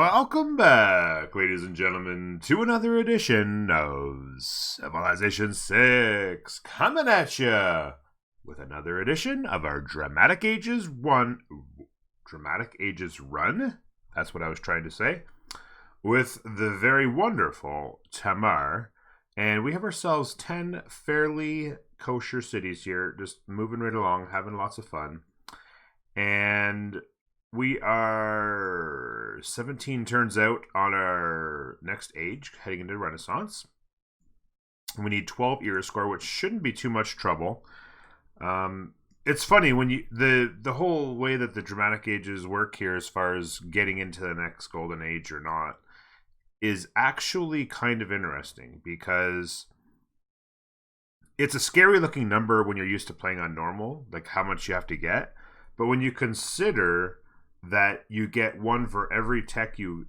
Welcome back, ladies and gentlemen, to another edition of Civilization 6, coming at ya with another edition of our Dramatic Ages run. That's what I was trying to say. With the very wonderful Tamar. And we have ourselves 10 fairly kosher cities here, just moving right along, having lots of fun. And we are 17 turns out on our next age, heading into Renaissance. We need 12 era score, which shouldn't be too much trouble. It's funny when you the whole way that the dramatic ages work here, as far as getting into the next golden age or not, is actually kind of interesting, because it's a scary looking number when you're used to playing on normal, like how much you have to get. But when you consider that you get one for every tech you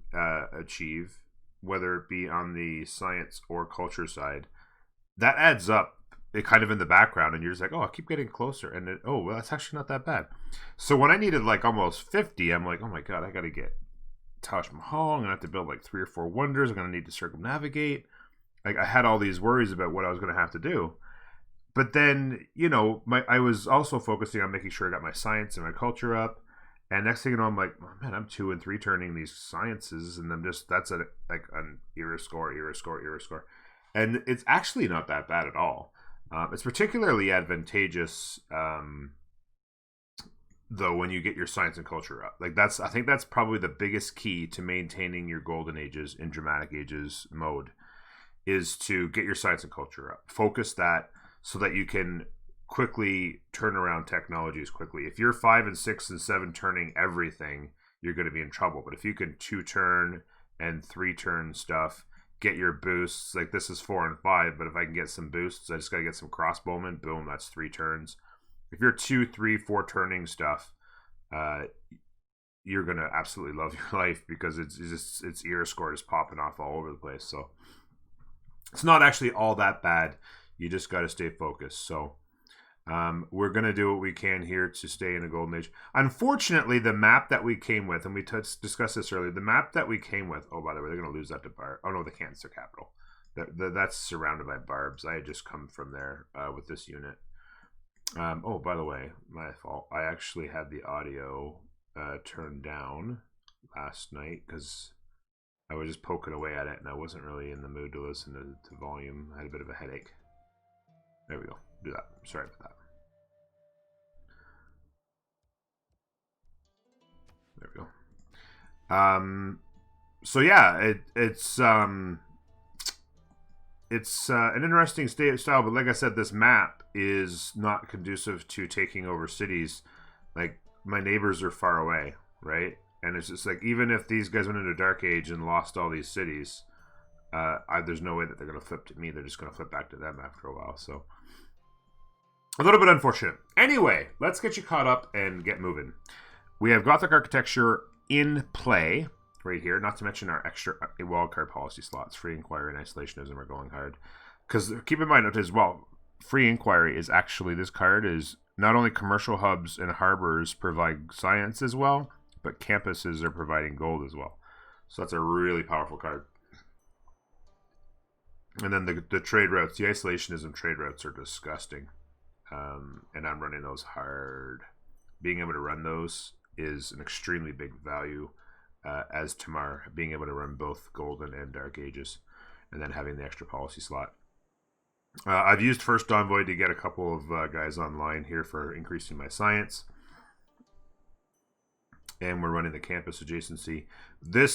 achieve, whether it be on the science or culture side, that adds up kind of in the background, and you're just like, oh, I keep getting closer, and well, that's actually not that bad. So when I needed like almost 50, I'm like, oh my god, I gotta get Taj Mahal. I'm gonna have to build like 3 or 4 wonders. I'm gonna need to circumnavigate. Like, I had all these worries about what I was gonna have to do. But then, I was also focusing on making sure I got my science and my culture up. And next thing you know, I'm like, oh, man, I'm 2 and 3 turning these sciences, and then that's an era score. And it's actually not that bad at all. It's particularly advantageous, though, when you get your science and culture up. Like, I think that's probably the biggest key to maintaining your golden ages in dramatic ages mode, is to get your science and culture up. Focus that so that you can quickly turn around technologies quickly. If you're 5 and 6 and 7 turning everything, you're going to be in trouble. But if you can 2 turn and 3 turn stuff, get your boosts. Like, this is 4 and 5, but if I can get some boosts, I just got to get some crossbowmen. Boom, that's 3 turns. If you're 2, 3, 4 turning stuff, you're going to absolutely love your life, because it's era score just popping off all over the place. So it's not actually all that bad. You just got to stay focused. So we're going to do what we can here to stay in a golden age. Unfortunately, the map that we came with, and we discussed this earlier, the map that we came with, oh, by the way, they're going to lose that to Bar. Oh, no, they can't. It's their capital. That's surrounded by barbs. I had just come from there with this unit. Oh, by the way, my fault. I actually had the audio turned down last night because I was just poking away at it, and I wasn't really in the mood to listen to volume. I had a bit of a headache. There we go. Do that. Sorry about that. There we go. So yeah, it's an interesting style, but like I said, this map is not conducive to taking over cities. Like, my neighbors are far away, right? And it's just like, even if these guys went into Dark Age and lost all these cities, there's no way that they're going to flip to me. They're just going to flip back to them after a while. So a little bit unfortunate. Anyway, let's get you caught up and get moving. We have Gothic architecture in play right here, not to mention our extra wildcard policy slots. Free Inquiry and Isolationism are going hard. Because keep in mind as well, Free Inquiry is actually, this card is not only commercial hubs and harbors provide science as well, but campuses are providing gold as well. So that's a really powerful card. And then the trade routes, the Isolationism trade routes are disgusting. And I'm running those hard. Being able to run those is an extremely big value as Tamar, being able to run both Golden and Dark Ages, and then having the extra policy slot. I've used First Envoy to get a couple of guys online here for increasing my science. And we're running the campus adjacency.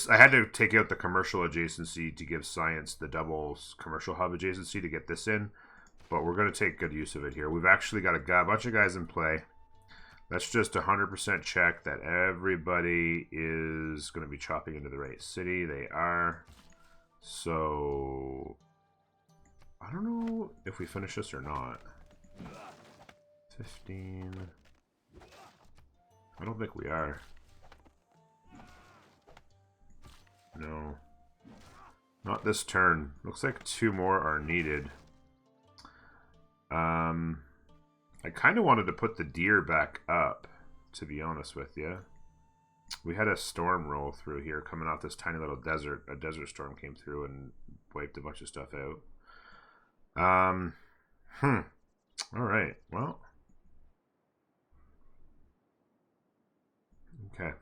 I had to take out the commercial adjacency to give science the double commercial hub adjacency to get this in. But we're going to take good use of it here. We've actually got a bunch of guys in play. Let's just 100% check that everybody is going to be chopping into the right city. They are. So I don't know if we finish this or not. 15. I don't think we are. No. Not this turn. Looks like 2 more are needed. I kind of wanted to put the deer back up, to be honest with you. We had a storm roll through here coming off this tiny little desert. A desert storm came through and wiped a bunch of stuff out. All right. Well. Okay.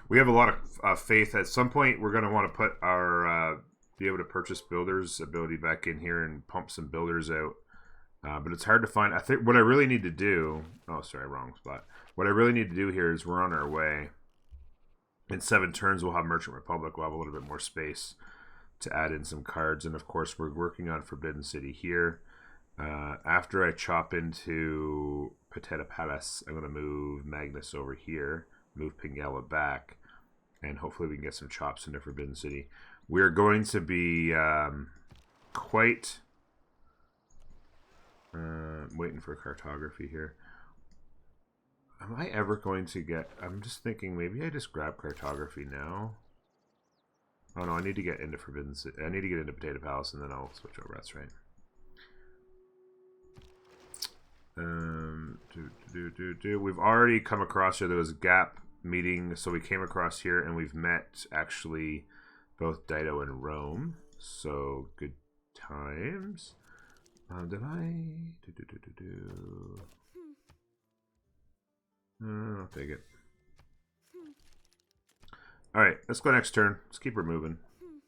We have a lot of faith. At some point, we're going to want to put our be able to purchase builders ability back in here and pump some builders out. But it's hard to find. I think what I really need to do. Oh, sorry, wrong spot. What I really need to do here is we're on our way. In 7 turns, we'll have Merchant Republic. We'll have a little bit more space to add in some cards, and of course, we're working on Forbidden City here. After I chop into Potato Palace, I'm going to move Magnus over here, move Pingala back, and hopefully we can get some chops into Forbidden City. We're going to be quite waiting for cartography here. Am I ever going to get... I'm just thinking maybe I just grab cartography now. Oh no, I need to get into Forbidden City. I need to get into Potato Palace and then I'll switch over. That's right. We've already come across here. There was a gap meeting, so we came across here and we've met actually both Dido and Rome. So good times. Did I? I'll take it. Alright, let's go next turn. Let's keep her moving.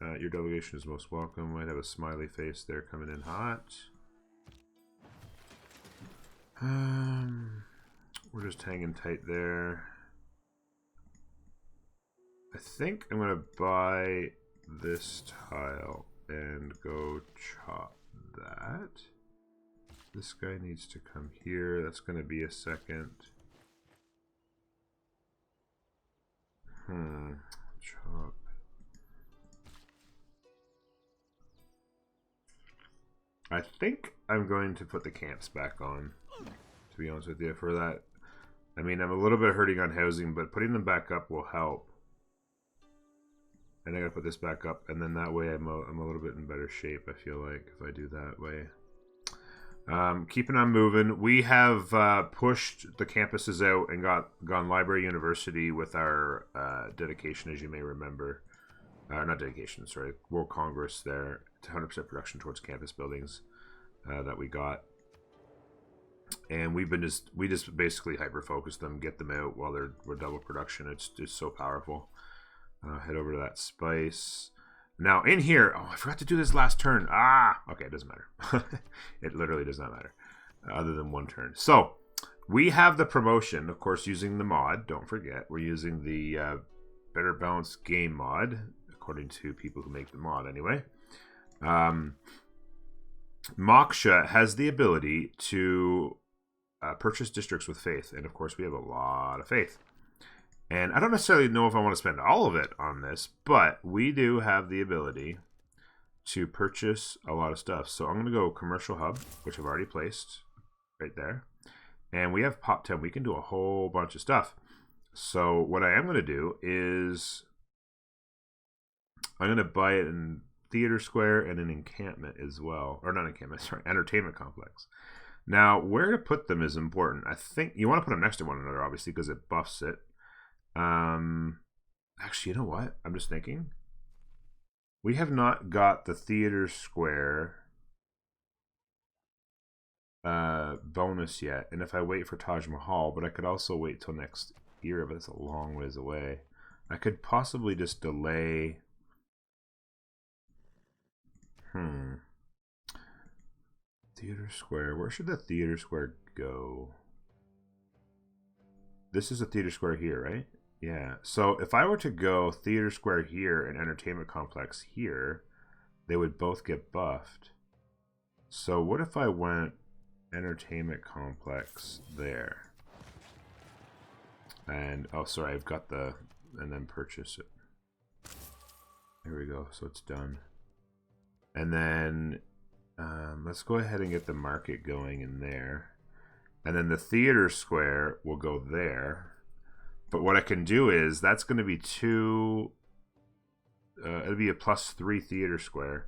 Your delegation is most welcome. Might have a smiley face there coming in hot. We're just hanging tight there. I think I'm going to buy this tile and go chop that. This guy needs to come here. That's going to be a second. Chop. I think I'm going to put the camps back on, to be honest with you, for that. I mean, I'm a little bit hurting on housing, but putting them back up will help. And I gotta put this back up, and then that way I'm a little bit in better shape, I feel like, if I do that way. Keeping on moving. We have pushed the campuses out and gone Library University with our dedication, as you may remember. Not dedication, sorry. World Congress there. To 100% production towards campus buildings that we got. And we just basically hyper-focus them, get them out while we're double production. It's just so powerful. Head over to that spice. Now, in here... Oh, I forgot to do this last turn. Okay, it doesn't matter. It literally does not matter. Other than one turn. So, we have the promotion, of course, using the mod. Don't forget, we're using the Better Balanced Game mod, according to people who make the mod, anyway. Moksha has the ability to purchase districts with faith. And, of course, we have a lot of faith. And I don't necessarily know if I want to spend all of it on this, but we do have the ability to purchase a lot of stuff. So I'm going to go Commercial Hub, which I've already placed right there. And we have Pop 10. We can do a whole bunch of stuff. So what I am going to do is I'm going to buy it in Theater Square and an encampment as well. Or not encampment, sorry, entertainment complex. Now, where to put them is important. I think you want to put them next to one another, obviously, because it buffs it. Actually, you know what? I'm just thinking. We have not got the Theater Square bonus yet. And if I wait for Taj Mahal, but I could also wait till next year, but it's a long ways away. I could possibly just delay. Theater Square. Where should the Theater Square go? This is a Theater Square here, right? Yeah. So if I were to go Theater Square here and Entertainment Complex here, they would both get buffed. So what if I went Entertainment Complex there? And, oh, sorry, I've got the, and then purchase it. There we go. So it's done. And then let's go ahead and get the market going in there. And then the Theater Square will go there. But what I can do is, that's going to be it'll be a +3 Theater Square.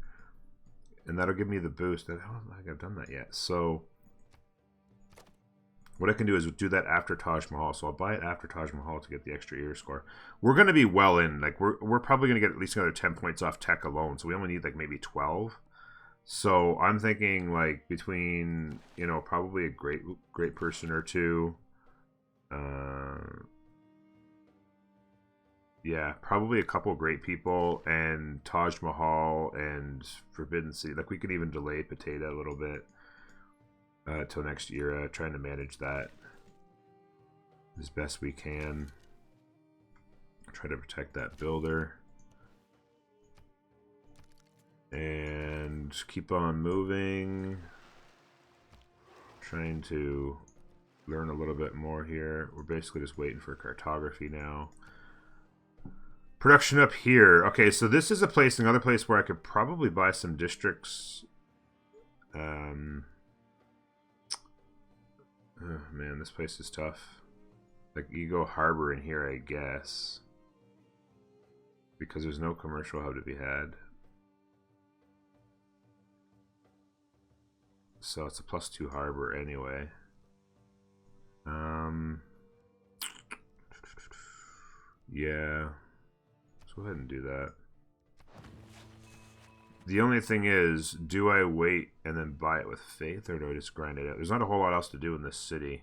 And that'll give me the boost. I don't think I've done that yet. So, What I can do is do that after Taj Mahal. So I'll buy it after Taj Mahal to get the extra ear score. We're going to be well in. Like we're probably going to get at least another 10 points off tech alone. So we only need like maybe 12. So I'm thinking like between, you know, probably a great person or two. Yeah, probably a couple great people and Taj Mahal and Forbidden City. Like we can even delay Potato a little bit till next year. Trying to manage that as best we can. Try to protect that builder. And keep on moving. Trying to learn a little bit more here. We're basically just waiting for cartography now. Production up here. Okay, so this is a place, another place where I could probably buy some districts. Oh man, this place is tough. Like Ego Harbor in here, I guess. Because there's no commercial hub to be had. So it's a +2 harbor anyway. Yeah. Let's go ahead and do that. The only thing is, do I wait and then buy it with faith, or do I just grind it out? There's not a whole lot else to do in this city.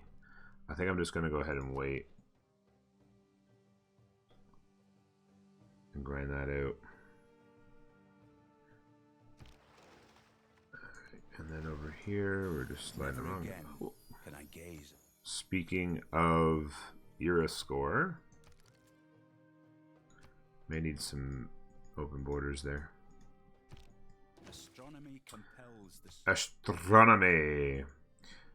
I think I'm just going to go ahead and wait. And grind that out. And then over here, we're just sliding along. Oh. Can I gaze? Speaking of Era score, may need some open borders there. Astronomy compels the Astronomy.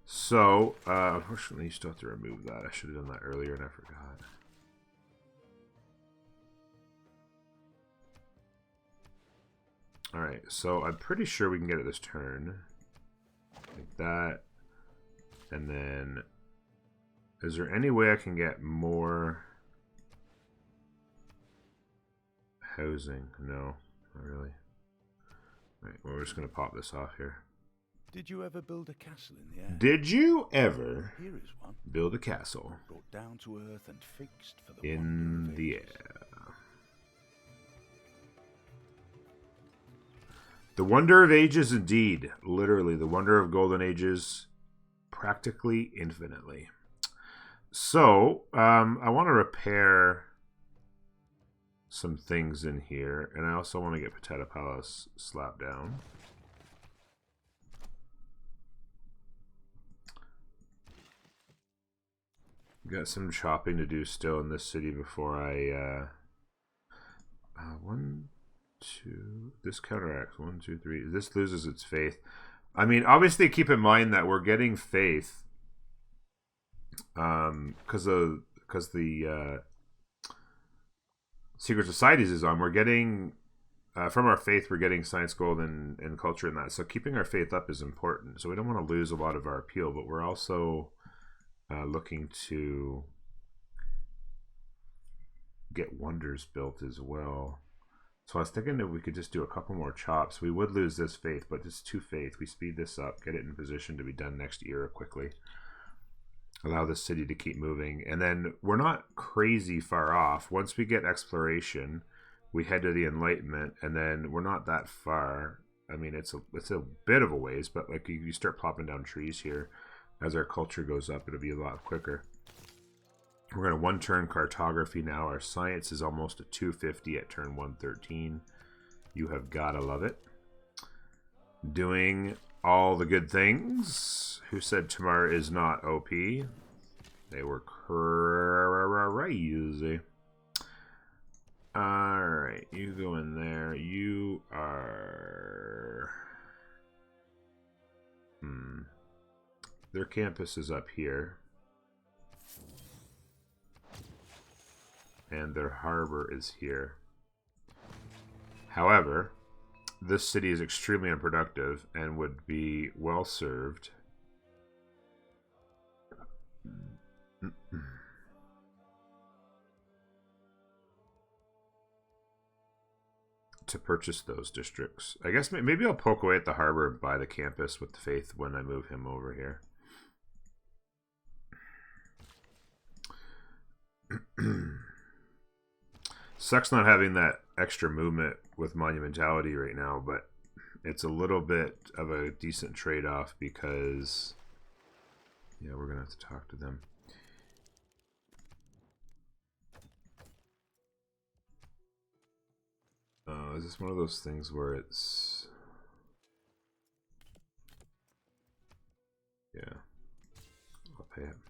So, unfortunately, you still have to remove that. I should have done that earlier and I forgot. Alright, so I'm pretty sure we can get it this turn. Like that. And then, is there any way I can get more housing? No, not really. Alright, well, we're just going to pop this off here. Did you ever build a castle in the air? Did you ever Here is one. build a castle Brought down to earth and fixed for the in wonder of the ages. air? The wonder of ages, indeed. Literally, the wonder of golden ages, practically infinitely. So, I want to repair some things in here, and I also want to get Potato Palace slapped down. Got some chopping to do still in this city before I, 1, 2, this counteracts, 1, 2, 3, this loses its faith. I mean, obviously keep in mind that we're getting faith, because the Secret Societies is on. We're getting, from our faith, we're getting science, gold, and culture in that. So keeping our faith up is important. So we don't want to lose a lot of our appeal, but we're also looking to get wonders built as well. So I was thinking that we could just do a couple more chops. We would lose this faith, but just 2 faith. We speed this up, get it in position to be done next era quickly. Allow the city to keep moving. And then we're not crazy far off. Once we get exploration, we head to the Enlightenment, and then we're not that far. I mean, it's a bit of a ways, but like you start plopping down trees here. As our culture goes up, it'll be a lot quicker. We're going to 1-turn cartography now. Our science is almost a 250 at turn 113. You have got to love it. Doing all the good things. Who said Tamar is not OP? They were crazy. Alright, you go in there. You are... Their campus is up here. And their harbor is here. However, this city is extremely unproductive and would be well served to purchase those districts. I guess maybe I'll poke away at the harbor and buy the campus with the faith when I move him over here. Sucks not having that extra movement with monumentality right now, but it's a little bit of a decent trade-off because, yeah, we're gonna have to talk to them. Is this one of those things where it's, yeah, I'll pay him.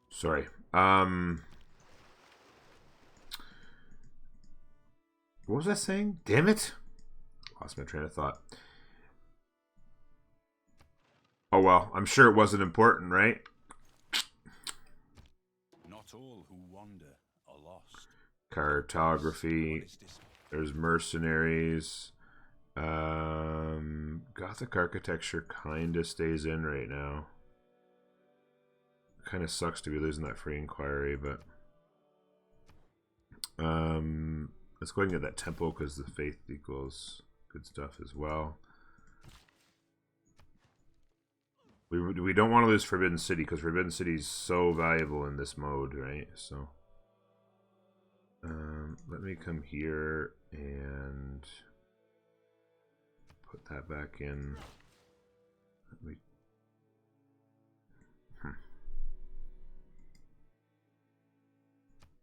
Sorry. What was I saying? Damn it! Lost my train of thought. Oh well, I'm sure it wasn't important, right? Not all who wander are lost. Cartography. There's mercenaries. Gothic architecture kind of stays in right now. Kind of sucks to be losing that free inquiry, but let's go ahead and get that temple because the faith equals good stuff as well. We don't want to lose Forbidden City because Forbidden City is so valuable in this mode, right? So let me come here and put that back in. Let me,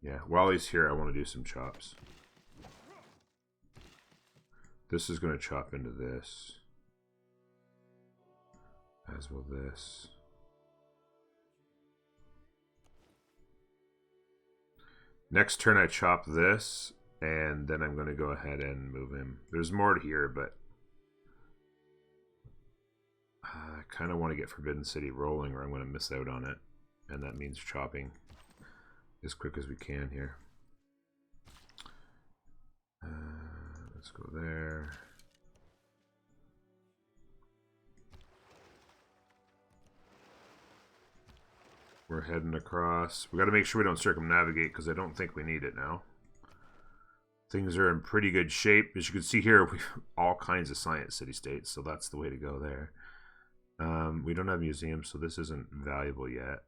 yeah, while he's here, I want to do some chops. This is going to chop into this. As will this. Next turn I chop this, and then I'm going to go ahead and move him. There's more here, but I kind of want to get Forbidden City rolling or I'm going to miss out on it. And that means chopping as quick as we can here. Let's go there. We're heading across. We got to make sure we don't circumnavigate because I don't think we need it now. Things are in pretty good shape. As you can see here, we have all kinds of science city-states, so that's the way to go there. We don't have museums, so this isn't valuable yet.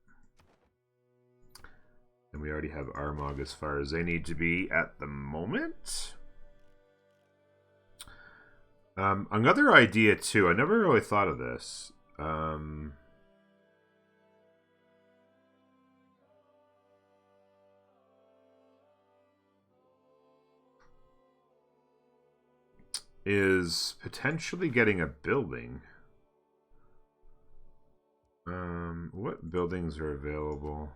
And we already have Armagh as far as they need to be at the moment. Another idea, too. I never really thought of this. Is potentially getting a building. What buildings are available?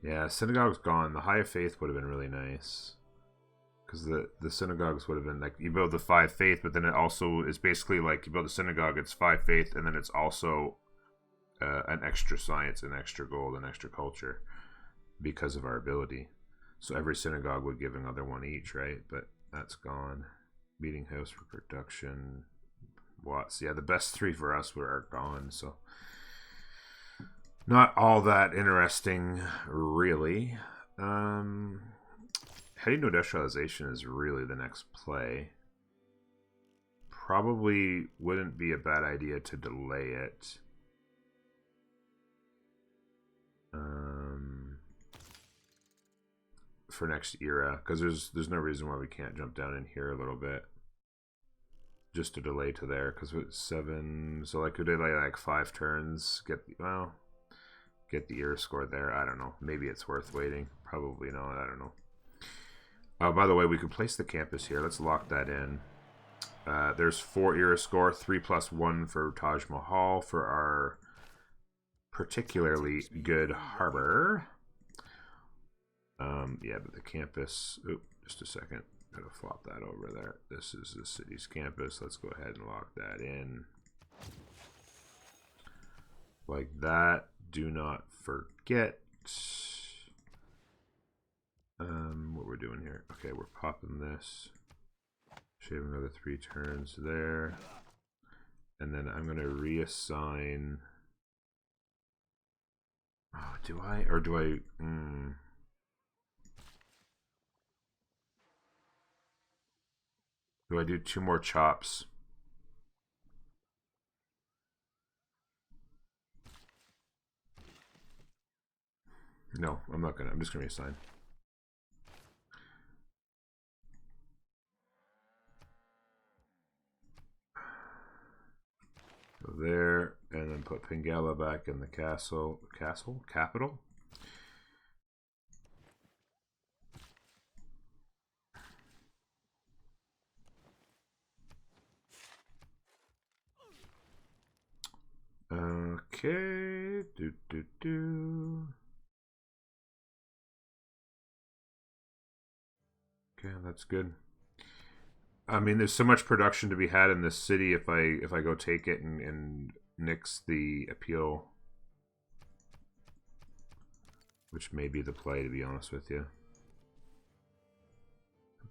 Yeah, synagogue's gone. The High of Faith would have been really nice. Because the synagogues would have been like, you build the 5 faith, but then it also is basically like you build a synagogue, it's 5 faith, and then it's also an extra science, an extra gold, an extra culture because of our ability. So every synagogue would give another one each, right? But that's gone. Meeting house for production. Watts. Yeah, the best 3 for us are gone, so not all that interesting, really. Heading to industrialization is really the next play. Probably wouldn't be a bad idea to delay it. For next era, because there's no reason why we can't jump down in here a little bit. Just to delay to there, because it's 7, so like could delay like 5 turns, get the era score there. I don't know. Maybe it's worth waiting. Probably not. I don't know. Oh, by the way, we could place the campus here. Let's lock that in. There's 4 era score, 3+1 for Taj Mahal for our particularly good harbor. Yeah, but the campus. Oh, just a second. Gotta flop that over there. This is the city's campus. Let's go ahead and lock that in. Like that. Do not forget what we're doing here. Okay, we're popping this. Shave another 3 turns there. And then I'm gonna reassign. Oh, do I? Or do I? Do I do 2 more chops? No, I'm not gonna. I'm just gonna reassign. Go there, and then put Pingala back in the castle. Capital. Okay. Okay, that's good. I mean, there's so much production to be had in this city if I go take it and nix the appeal, which may be the play, to be honest with you.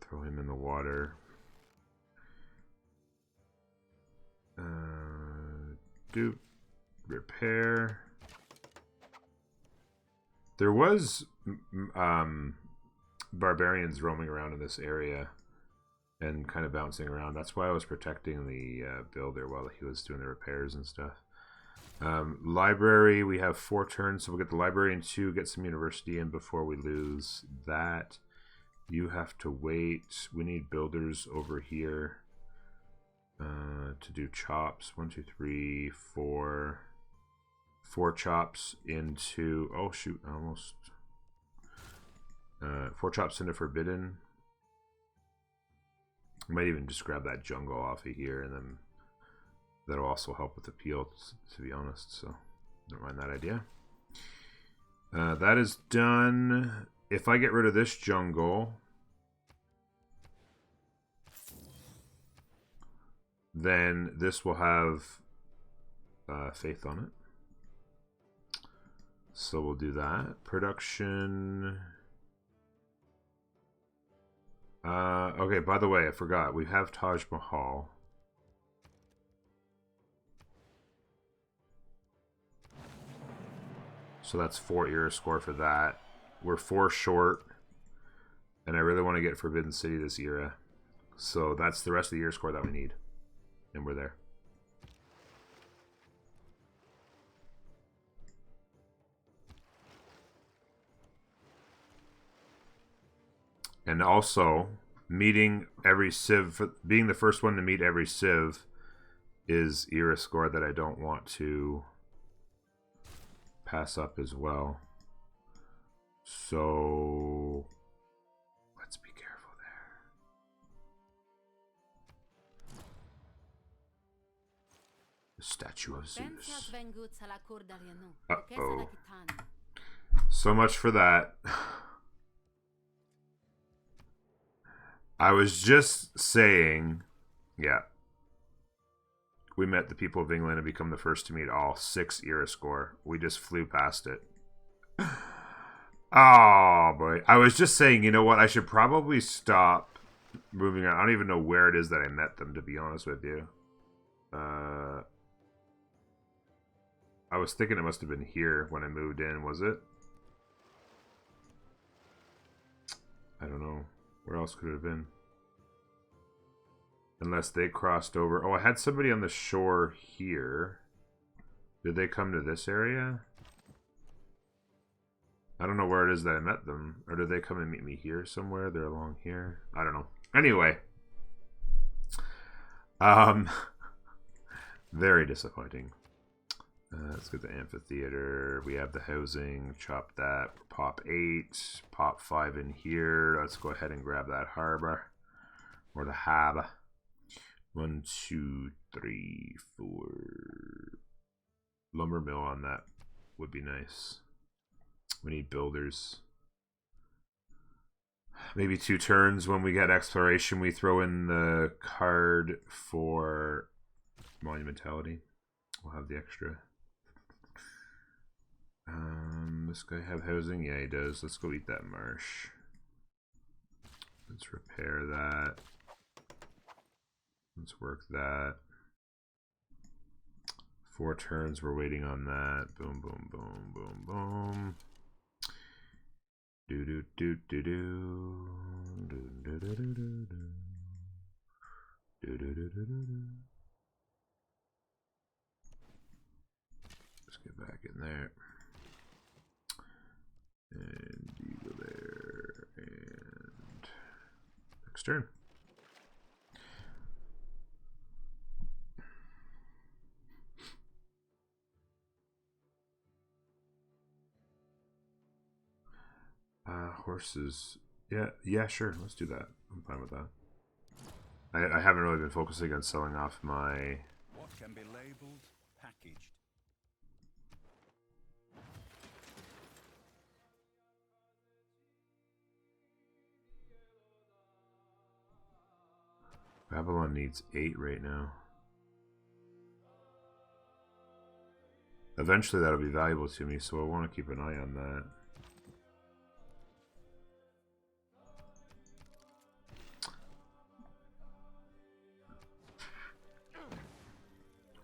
Throw him in the water. Do repair. There was barbarians roaming around in this area and kind of bouncing around. That's why I was protecting the builder while he was doing the repairs and stuff. Library, we have 4 turns, so we'll get the library in 2, get some university in before we lose that. You have to wait. We need builders over here to do chops. 1, 2, 3, 4. 4 chops into... Oh, shoot, almost. 4 chops into Forbidden. I might even just grab that jungle off of here, and then that'll also help with appeal, to be honest, so don't mind that idea. That is done. If I get rid of this jungle, then this will have faith on it. So we'll do that. Production. Okay, by the way, I forgot. We have Taj Mahal. So that's 4 era score for that. We're 4 short. And I really want to get Forbidden City this era. So that's the rest of the era score that we need. And we're there. And also, meeting every civ, being the first one to meet every civ is era score that I don't want to pass up as well. So let's be careful there. The statue of Zeus. Uh-oh. So much for that. I was just saying, yeah. We met the people of England and become the first to meet all 6 era score. We just flew past it. Oh, boy. I was just saying, you know what? I should probably stop moving on. I don't even know where it is that I met them, to be honest with you. I was thinking it must have been here when I moved in, was it? I don't know. Where else could it have been? Unless they crossed over. Oh, I had somebody on the shore here. Did they come to this area? I don't know where it is that I met them. Or did they come and meet me here somewhere? They're along here. I don't know. Anyway. Very disappointing. Let's get the amphitheater. We have the housing. Chop that. Pop 8. Pop 5 in here. Let's go ahead and grab that harbor. Or the hab. 1, 2, 3, 4. Lumber mill on that would be nice. We need builders. Maybe 2 turns when we get exploration. We throw in the card for monumentality. We'll have the extra. This guy have housing? Yeah, he does. Let's go eat that marsh. Let's repair that. Let's work that. 4 turns, we're waiting on that. Boom, boom, boom, boom, boom. Do do do do do do do do do do. Let's get back in there. And you go there. And next turn. Horses. Yeah, sure. Let's do that. I'm fine with that. I haven't really been focusing on selling off my... What can be labeled, packaged. Babylon needs 8 right now. Eventually that'll be valuable to me, so I want to keep an eye on that.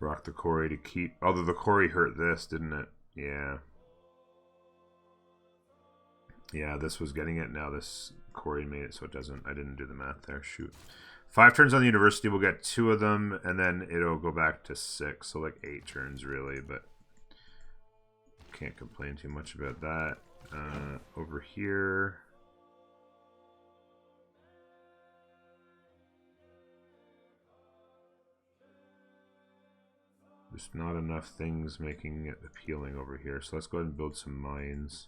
Rock the quarry to keep... Although the quarry hurt this, didn't it? Yeah. Yeah, this was getting it. Now this quarry made it so it doesn't... I didn't do the math there. Shoot. 5 turns on the university. We'll get 2 of them, and then it'll go back to 6. So like 8 turns, really. But can't complain too much about that. Over here... There's not enough things making it appealing over here. So let's go ahead and build some mines.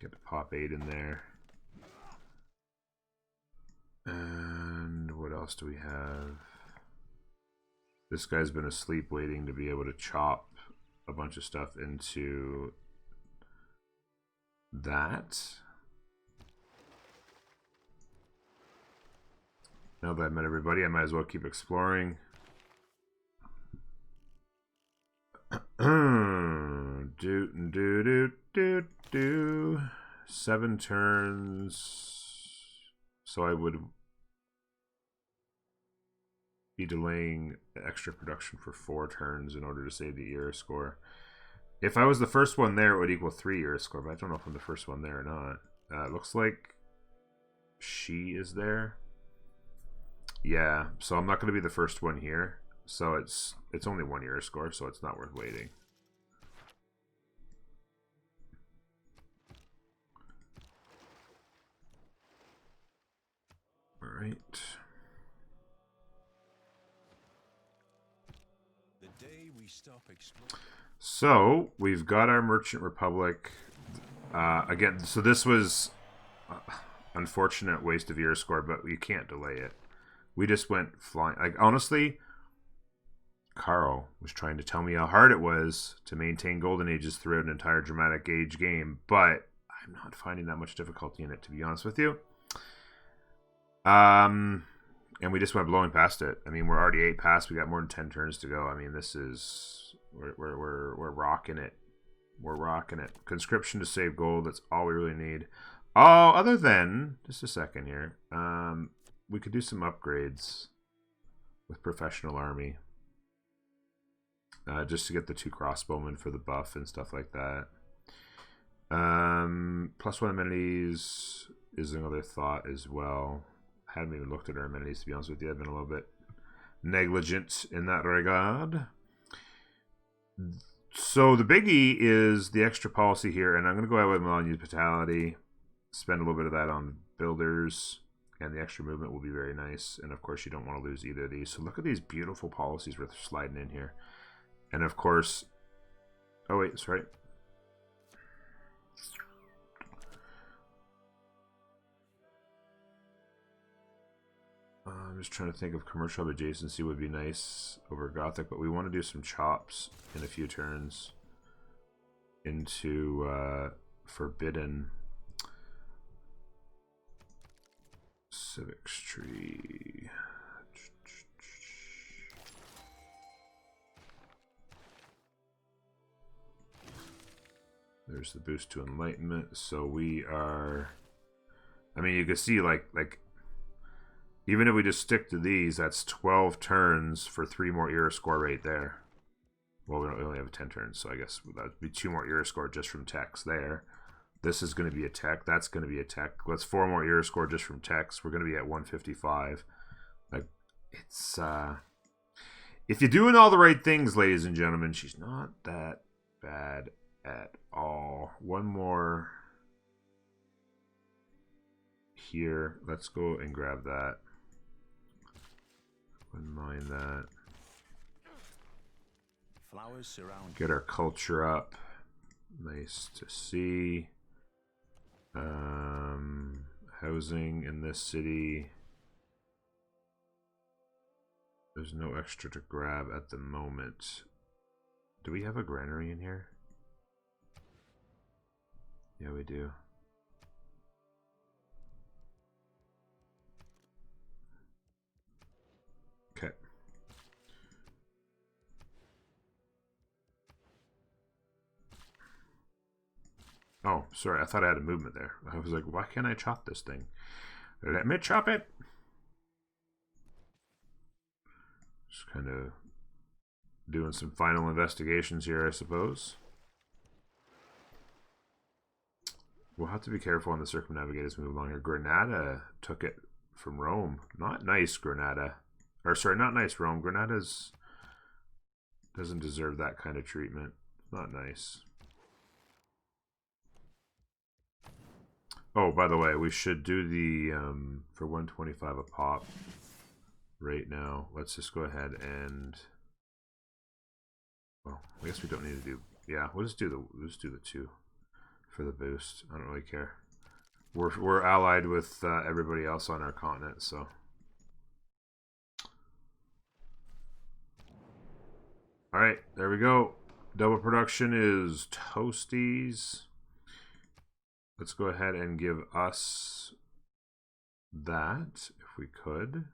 Get the pop 8 in there. And what else do we have? This guy's been asleep waiting to be able to chop a bunch of stuff into that. Now that I've met everybody, I might as well keep exploring. do. 7 turns. So I would be delaying extra production for 4 turns in order to save the era score. If I was the first one there, it would equal 3 era score, but I don't know if I'm the first one there or not. It looks like she is there. Yeah, so I'm not going to be the first one here. So it's only 1 era score, so it's not worth waiting. All right. The day we stop exploring. So we've got our Merchant Republic again. So this was unfortunate waste of era score, but you can't delay it. We just went flying. Like honestly, Carl was trying to tell me how hard it was to maintain golden ages throughout an entire dramatic age game, but I'm not finding that much difficulty in it, to be honest with you. And we just went blowing past it. I mean, we're already 8 past. We got more than 10 turns to go. I mean, this is we're rocking it. We're rocking it. Conscription to save gold. That's all we really need. Oh, other than just a second here. We could do some upgrades with professional army. Just to get the 2 crossbowmen for the buff and stuff like that. +1 amenities is another thought as well. I haven't even looked at our amenities, to be honest with you. I've been a little bit negligent in that regard. So the biggie is the extra policy here, and I'm going to go out with Milan Hospitality, spend a little bit of that on builders, and the extra movement will be very nice. And of course, you don't want to lose either of these. So look at these beautiful policies we're sliding in here. And of course, oh wait, sorry. I'm just trying to think of commercial adjacency would be nice over Gothic, but we want to do some chops in a few turns into Forbidden. Civics tree. There's the boost to Enlightenment. So we are... I mean, you can see like even if we just stick to these, that's 12 turns for 3 more era score right there. Well, we only have 10 turns, so I guess that would be 2 more era score just from text there. This is going to be a tech. That's going to be a tech. Let's 4 more era score just from techs. We're going to be at 155. Like, it's if you're doing all the right things, ladies and gentlemen, she's not that bad at all. One more here. Let's go and grab that. Wouldn't mind that. Flowers surround. Get our culture up. Nice to see. Housing in this city. There's no extra to grab at the moment. Do we have a granary in here? Yeah, we do. Okay. Oh, sorry. I thought I had a movement there. I was like, why can't I chop this thing? Let me chop it. Just kind of doing some final investigations here, I suppose. We'll have to be careful on the circumnavigators move along here. Granada took it from Rome. Not nice, Granada. Or sorry, not nice, Rome. Granada's doesn't deserve that kind of treatment. Not nice. Oh, by the way, we should do the for 125 a pop right now. Let's just go ahead and, well, I guess we don't need to do, yeah, we'll just do the 2 for the boost. I don't really care. We're allied with everybody else on our continent, so. All right, there we go. Double production is toasties. Let's go ahead and give us that, if we could.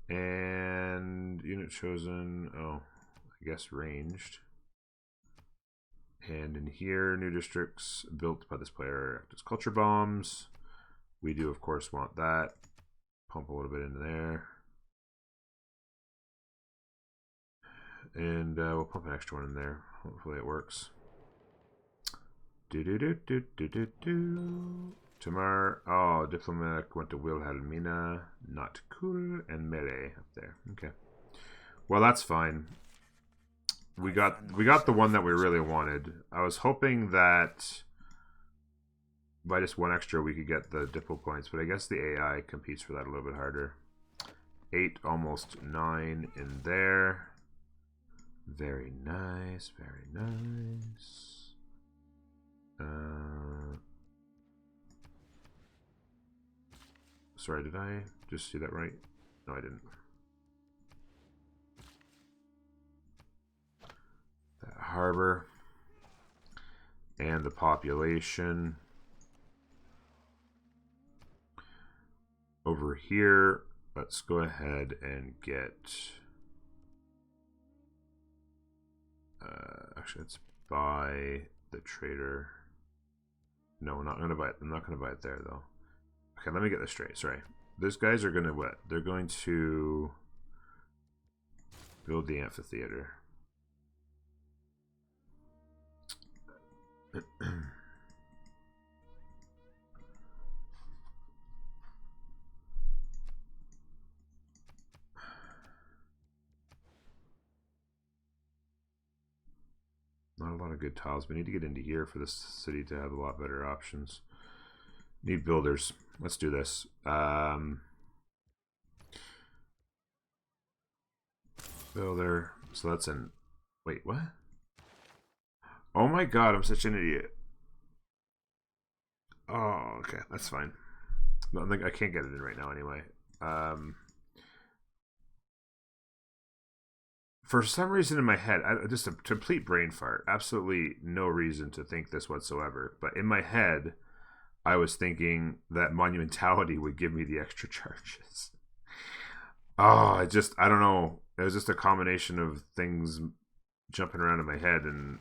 And unit chosen, oh, I guess ranged. And in here, new districts built by this player act as culture bombs. We do, of course, want that. Pump a little bit into there. And we'll pump an extra one in there. Hopefully it works. Tamar. Oh, diplomatic went to Wilhelmina. Not cool. And melee up there. Okay. Well, that's fine. We got the one that we really wanted. I was hoping that by just 1 extra we could get the diplo points, but I guess the AI competes for that a little bit harder. 8, almost 9 in there. Very nice, very nice. Sorry, did I just see that right? No, I didn't. That harbor and the population over here. Let's go ahead and get. Actually, let's buy the trader. No, we're not going to buy it. I'm not going to buy it there, though. Okay, let me get this straight. Sorry. Those guys are going to what? They're going to build the amphitheater. Not a lot of good tiles. We need to get into here for this city to have a lot better options. Need builders. Let's do this. Builder. So that's in. Wait, what? Oh my god, I'm such an idiot. Oh, okay, that's fine. I can't get it in right now anyway. For some reason in my head, just a complete brain fart. Absolutely no reason to think this whatsoever. But in my head, I was thinking that monumentality would give me the extra charges. Oh, I don't know. It was just a combination of things jumping around in my head, and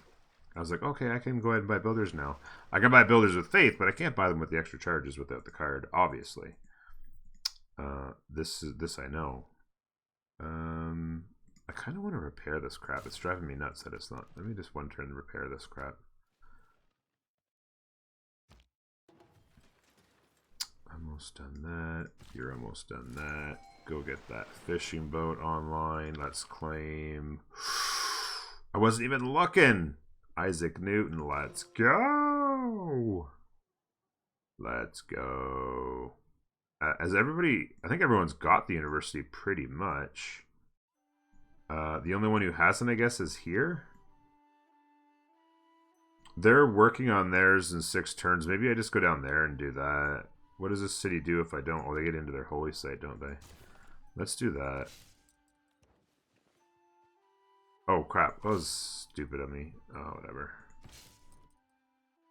I was like, okay, I can go ahead and buy builders now. I can buy builders with faith, but I can't buy them with the extra charges without the card, obviously. This I know. I kind of want to repair this crap. It's driving me nuts that it's not. Let me just 1 turn repair this crap. Almost done that. You're almost done that. Go get that fishing boat online. Let's claim. I wasn't even looking. Isaac Newton, let's go. Let's go. As everybody, I think everyone's got the university pretty much. The only one who hasn't, I guess, is here. They're working on theirs in 6 turns. Maybe I just go down there and do that. What does this city do if I don't? Oh, they get into their holy site, don't they? Let's do that. Oh, crap. That was stupid of me. Oh, whatever.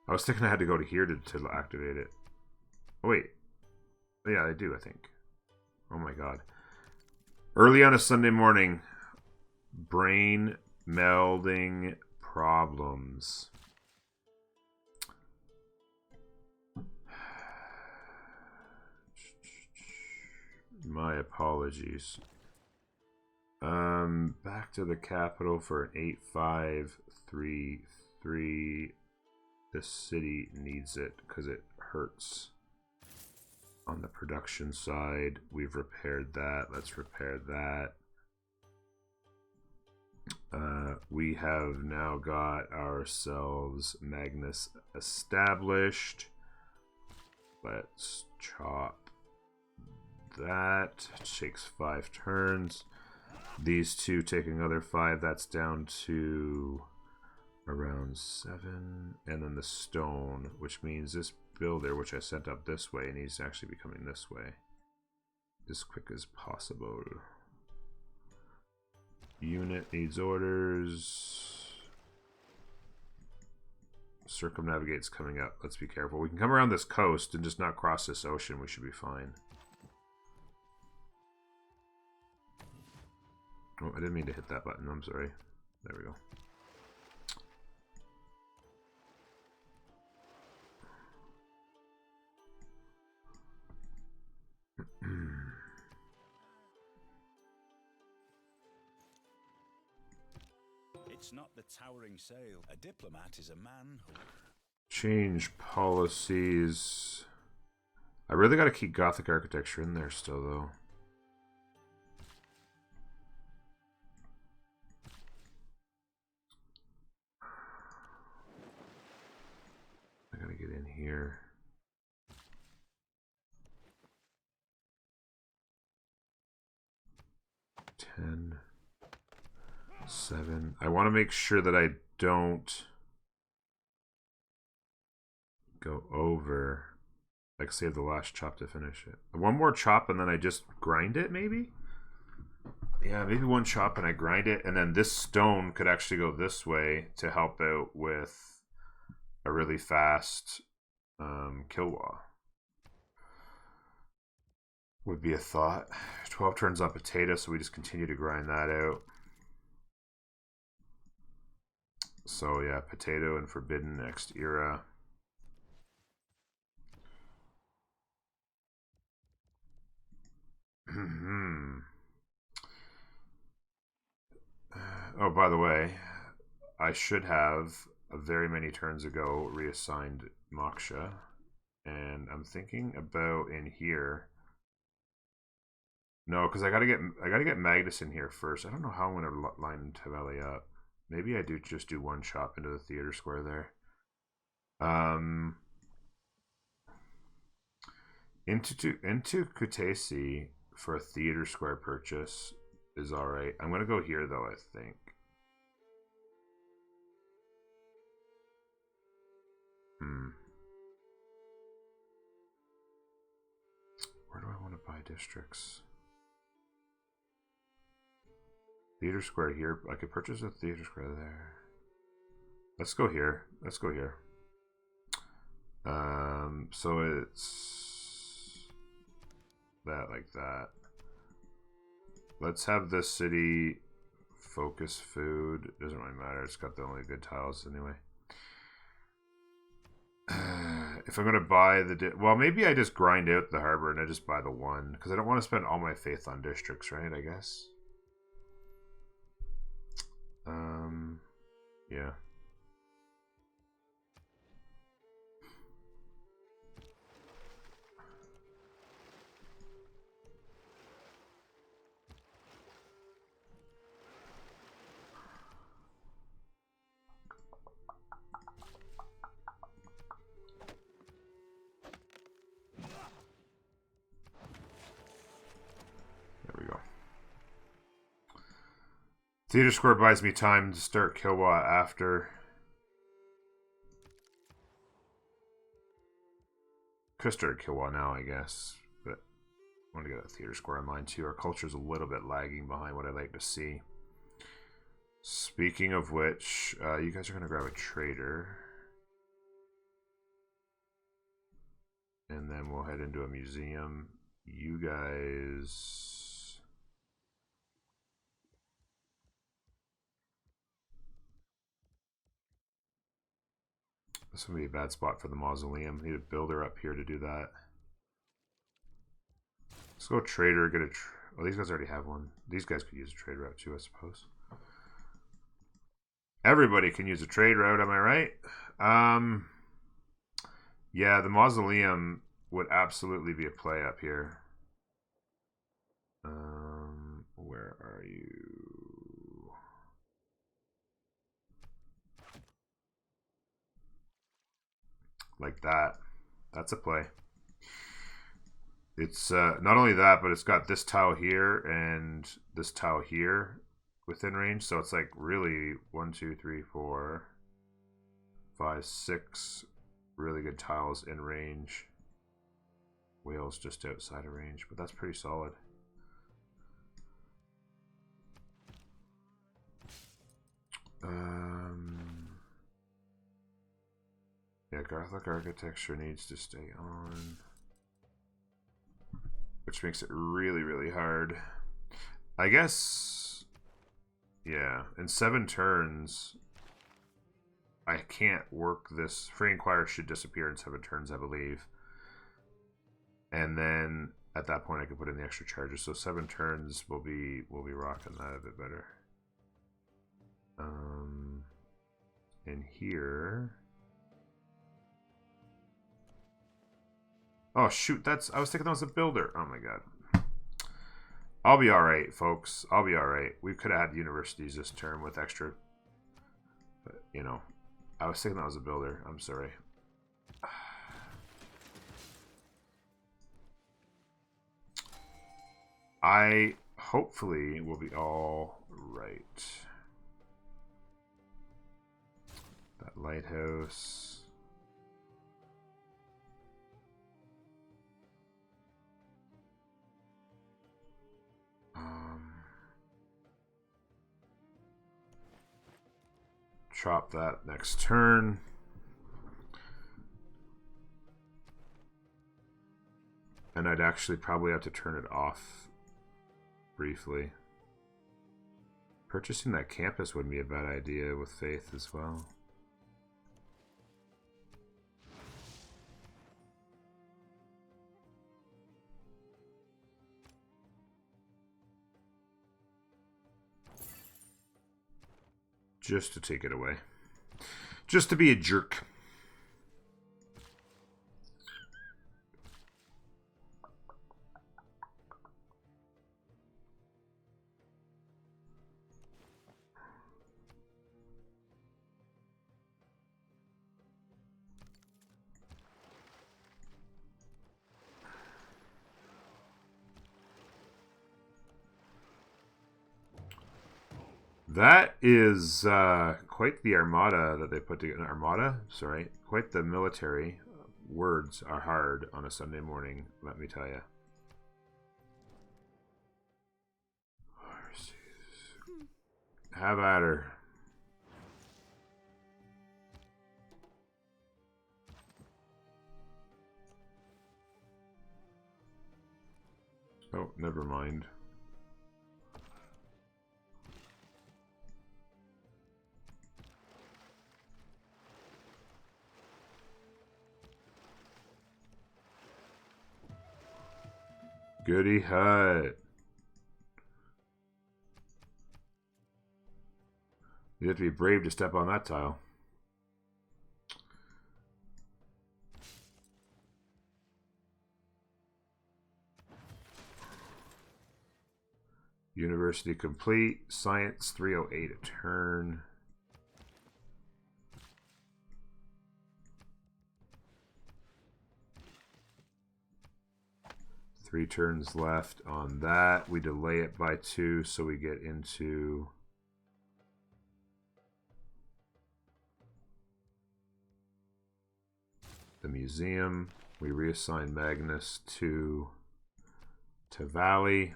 I was thinking I had to go to here to activate it. Oh, wait. Yeah, I do, I think. Oh, my God. Early on a Sunday morning. Brain melding problems. My apologies. Back to the capital for an 8533. The city needs it because it hurts. On the production side, we've repaired that. Let's repair that. We have now got ourselves Magnus established. Let's chop that. Takes 5 turns. These two take another 5. That's down to around 7. And then the stone, which means this builder, which I sent up this way, needs to actually be coming this way as quick as possible. Unit needs orders. Circumnavigate's coming up. Let's be careful. We can come around this coast and just not cross this ocean. We should be fine. Oh, I didn't mean to hit that button. I'm sorry. There we go. It's not the towering sail. A diplomat is a man who... Change policies. I really got to keep Gothic architecture in there still, though. I gotta get in here. Ten. 7. I want to make sure that I don't go over. Like, save the last chop to finish it. One more chop and then I just grind it, maybe? Yeah, maybe one chop and I grind it. And then this stone could actually go this way to help out with a really fast kill wall. Would be a thought. 12 turns on potato, so we just continue to grind that out. So yeah, potato and forbidden next era. Oh, by the way, I should have very many turns ago reassigned Moksha, and I'm thinking about in here. No, because I gotta get Magnus in here first. I don't know how I'm gonna line Tavali up. Maybe I do just do one chop into the theater square there. Into Kutaisi for a theater square purchase is alright. I'm gonna go here though, I think. Where do I want to buy districts? Theater square here. I could purchase a theater square there. Let's go here. Let's go here. So it's that like that. Let's have this city focus food. Doesn't really matter. It's got the only good tiles anyway. If I'm gonna buy the well, maybe I just grind out the harbor and I just buy the one because I don't want to spend all my faith on districts, right? I guess. Yeah. Theater score buys me time to start Kill-Wa after. Could start Kill-Wa now, I guess. But I want to get a theater score online too. Our culture's a little bit lagging behind what I'd like to see. Speaking of which, you guys are going to grab a trader. And then we'll head into a museum. You guys... This would be a bad spot for the Mausoleum. Need a builder up here to do that. Let's go trader, get a... Oh, these guys already have one. These guys could use a trade route too, I suppose. Everybody can use a trade route, am I right? Yeah, the Mausoleum would absolutely be a play up here. Where are you? Like that. That's a play. It's not only that, but it's got this tile here and this tile here within range. So it's like really 1, 2, 3, 4, 5, 6 really good tiles in range. Whale's just outside of range, but that's pretty solid. Yeah, Gothic architecture needs to stay on, which makes it really, really hard. I guess, yeah, in 7 turns, I can't work this. Free Inquirer should disappear in 7 turns, I believe. And then at that point, I could put in the extra charges. So 7 turns, we'll be rocking that a bit better. And here. Oh shoot, I was thinking that was a builder. Oh my god. I'll be alright, folks. I'll be alright. We could have had universities this term with extra. But, you know, I was thinking that was a builder. I'm sorry. I hopefully will be all right. That lighthouse. Chop that next turn. And I'd actually probably have to turn it off briefly. Purchasing that campus wouldn't be a bad idea with Faith as well. Just to take it away. Just to be a jerk. That is quite the armada that they put together. Armada? Sorry. Quite the military. Words are hard on a Sunday morning, let me tell you. Have at her. Oh, never mind. Goody hut. You have to be brave to step on that tile. University complete. Science 308 a turn. Three turns left on that. We delay it by 2, so we get into the museum. We reassign Magnus to Valley.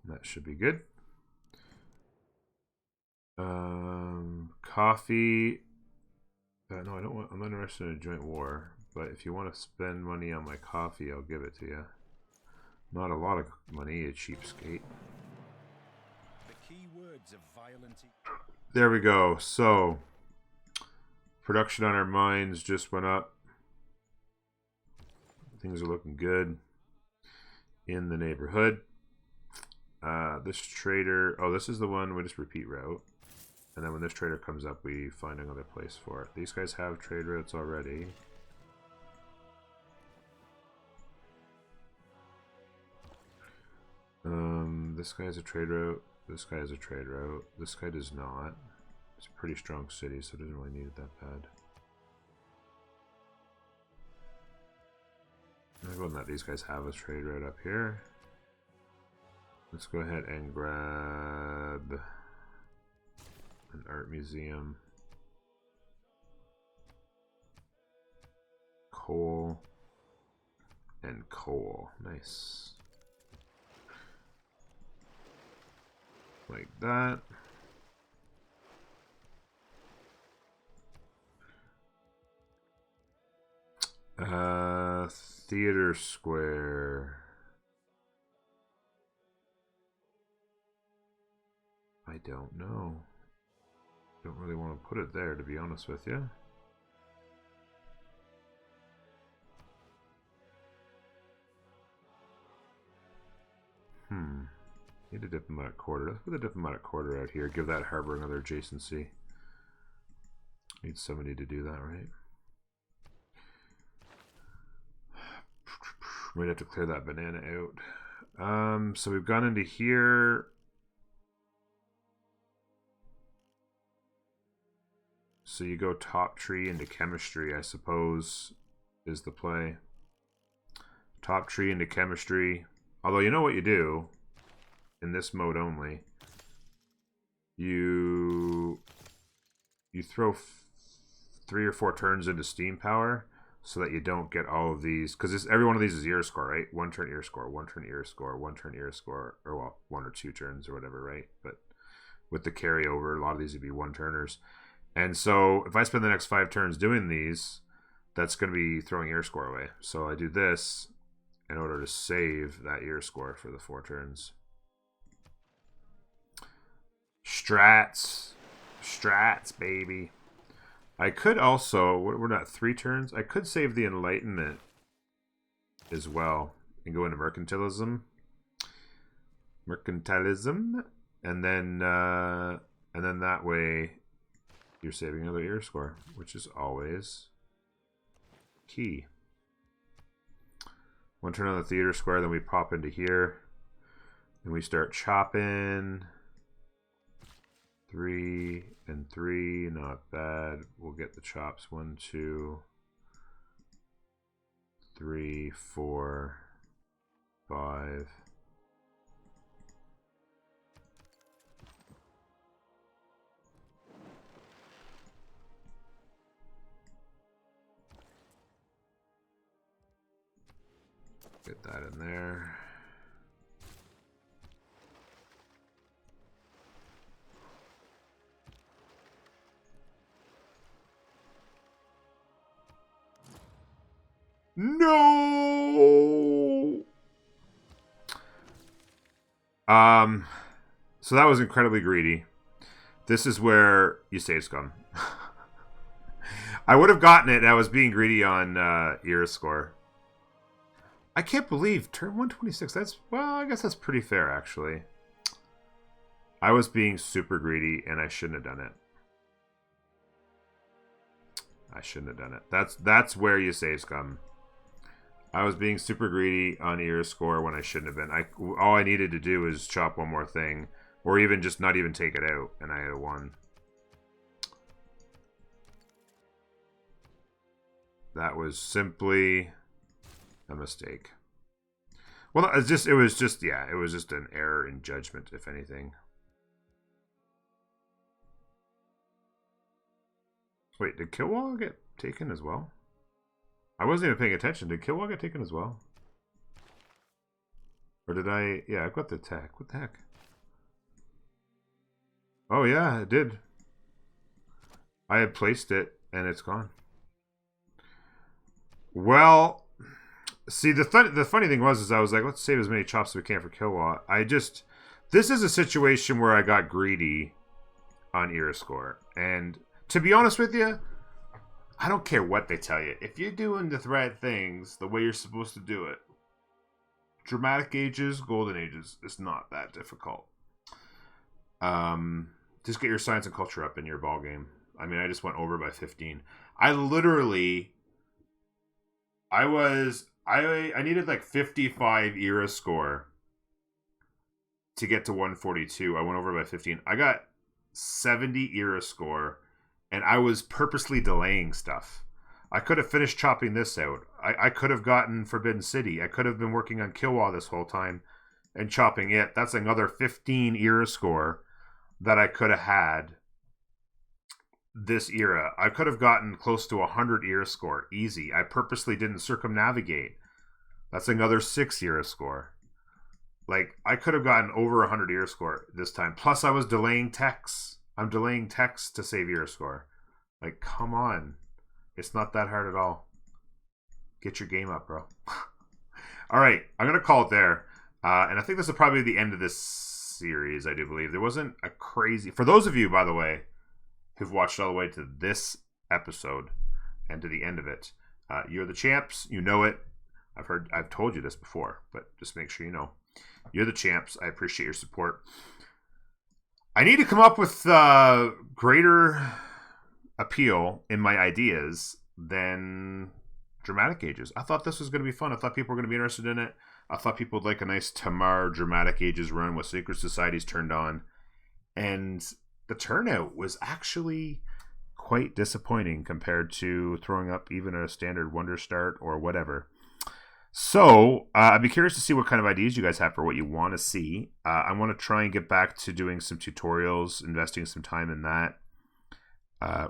That should be good. Coffee. No, I don't want. I'm not interested in a joint war. But if you want to spend money on my coffee, I'll give it to you. Not a lot of money, a cheapskate. The key words of violent. There we go. So, production on our mines just went up. Things are looking good in the neighborhood. This trader, oh, this is the one we just repeat route. And then when this trader comes up, we find another place for it. These guys have trade routes already. This guy has a trade route. This guy has a trade route. This guy does not. It's a pretty strong city, so it doesn't really need it that bad. I'm gonna go and let these guys have a trade route up here. Let's go ahead and grab an art museum. Coal. And coal. Nice. Like that. Theater Square. I don't know. Don't really want to put it there, to be honest with you. Need a diplomatic quarter. Let's put the diplomatic quarter out here. Give that harbor another adjacency. Need somebody to do that, right? Might have to clear that banana out. So we've gone into here. So you go top tree into chemistry, I suppose, is the play. Top tree into chemistry. Although you know what you do in this mode only. You throw 3 or 4 turns into steam power so that you don't get all of these, because every one of these is ear score, right? 1 turn ear score, 1 turn ear score, 1 turn ear score, or well, 1 or 2 turns or whatever, right? But with the carryover, a lot of these would be 1 turners. And so if I spend the next 5 turns doing these, that's going to be throwing ear score away. So I do this in order to save that ear score for the 4 turns. Strats, baby. I could also, we're not 3 turns. I could save the Enlightenment as well and go into Mercantilism. And then that way you're saving another ear score, which is always key. 1 turn on the theater square, then we pop into here and we start chopping. 3 and 3, not bad. We'll get the chops. 1, 2, 3, 4, 5. Get that in there. No. So that was incredibly greedy. This is where you save scum. I would have gotten it. I was being greedy on ear score. I can't believe turn 126. That's, well, I guess that's pretty fair actually. I was being super greedy and I shouldn't have done it. I shouldn't have done it. That's where you save scum. I was being super greedy on ear score when I shouldn't have been. All I needed to do is chop one more thing, or even just not even take it out, and I had a 1. That was simply a mistake. Well, it was just an error in judgment, if anything. Wait, did Killwall get taken as well? I wasn't even paying attention. Did Killwall get taken as well? Or did I? Yeah, I've got the attack. What the heck? Oh yeah, it did. I had placed it, and it's gone. Well, see, the funny thing was, I was like, let's save as many chops as we can for Killwall. This is a situation where I got greedy on Iriscore. And to be honest with you, I don't care what they tell you. If you're doing the right things the way you're supposed to do it, Dramatic Ages, Golden Ages, it's not that difficult. Just get your science and culture up in your ball game. I mean, I just went over by 15. I needed like 55 era score to get to 142. I went over by 15. I got 70 era score, and I was purposely delaying stuff. I could have finished chopping this out. I could have gotten Forbidden City. I could have been working on Killwall this whole time and chopping it. That's another 15 era score that I could have had this era. I could have gotten close to 100 era score. Easy. I purposely didn't circumnavigate. That's another 6 era score. Like, I could have gotten over 100 era score this time. Plus, I was delaying techs. I'm delaying techs to save era score. Like, come on. It's not that hard at all. Get your game up, bro. All right, I'm going to call it there. And I think this is probably the end of this series, I do believe. There wasn't a crazy... For those of you, by the way, who've watched all the way to this episode and to the end of it, you're the champs. You know it. I've told you this before, but just make sure you know. You're the champs. I appreciate your support. I need to come up with greater appeal in my ideas than Dramatic Ages. I thought this was going to be fun. I thought people were going to be interested in it. I thought people would like a nice Tamar Dramatic Ages run with Secret Societies turned on. And the turnout was actually quite disappointing compared to throwing up even a standard Wonder Start or whatever. So, I'd be curious to see what kind of ideas you guys have for what you want to see. I want to try and get back to doing some tutorials, investing some time in that,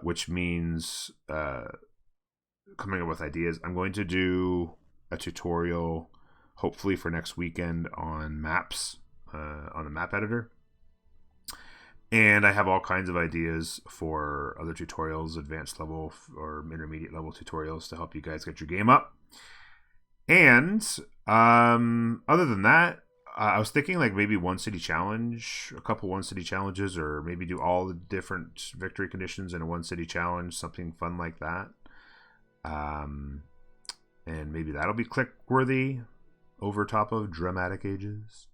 which means coming up with ideas. I'm going to do a tutorial, hopefully for next weekend, on maps, on the map editor. And I have all kinds of ideas for other tutorials, advanced level or intermediate level tutorials to help you guys get your game up. And other than that, I was thinking like maybe one city challenge, a couple one city challenges, or maybe do all the different victory conditions in a one city challenge, something fun like that. And maybe that'll be click worthy over top of Dramatic Ages.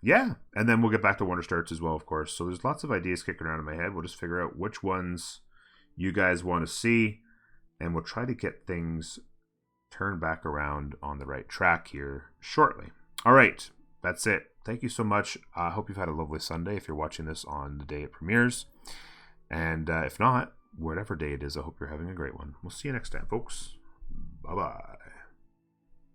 Yeah, and then we'll get back to Wonder Starts as well, of course. So there's lots of ideas kicking around in my head. We'll just figure out which ones you guys want to see, and we'll try to get things turn back around on the right track here shortly. All right, that's it. Thank you so much. I hope you've had a lovely Sunday if you're watching this on the day it premieres. And if not, whatever day it is, I hope you're having a great one. We'll see you next time, folks. Bye-bye.